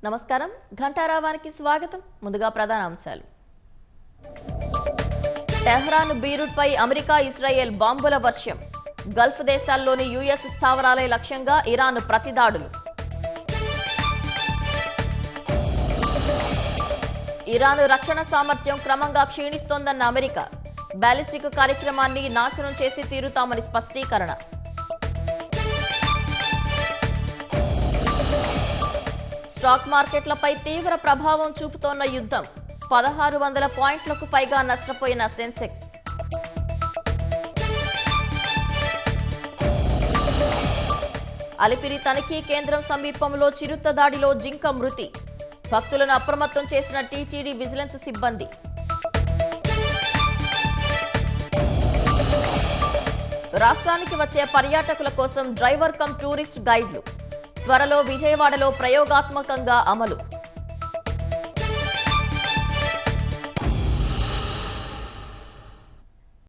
నమస్కారం ఘంటారావానికి స్వాగతం. ముందుగా ప్రధాన అంశాలు. టెహ్రాన్ బీరూట్ పై అమెరికా ఇజ్రాయెల్ బాంబుల వర్షం. గల్ఫ్ దేశాల్లోని యుఎస్ స్థావరాలే లక్ష్యంగా ఇరాన్ ప్రతిదాడులు. ఇరాన్ రక్షణ సామర్థ్యం క్రమంగా క్షీణిస్తోందన్న అమెరికా. బ్యాలిస్టిక్ కార్యక్రమాన్ని నాశనం చేసి తీరుతామని స్పష్టీకరణ. స్టాక్ మార్కెట్లపై తీవ్ర ప్రభావం చూపుతోన్న యుద్ధం. 1600 పాయింట్లకు పైగా నష్టపోయిన సెన్సెక్స్. అలిపిరి తనిఖీ కేంద్రం సమీపంలో చిరుత దాడిలో జింక మృతి. భక్తులను అప్రమత్తం చేసిన టీటీడీ విజిలెన్స్ సిబ్బంది. రాష్ట్రానికి వచ్చే పర్యాటకుల కోసం డ్రైవర్ కమ్ టూరిస్ట్ గైడ్లు త్వరలో విజయవాడలో ప్రయోగాత్మకంగా అమలు.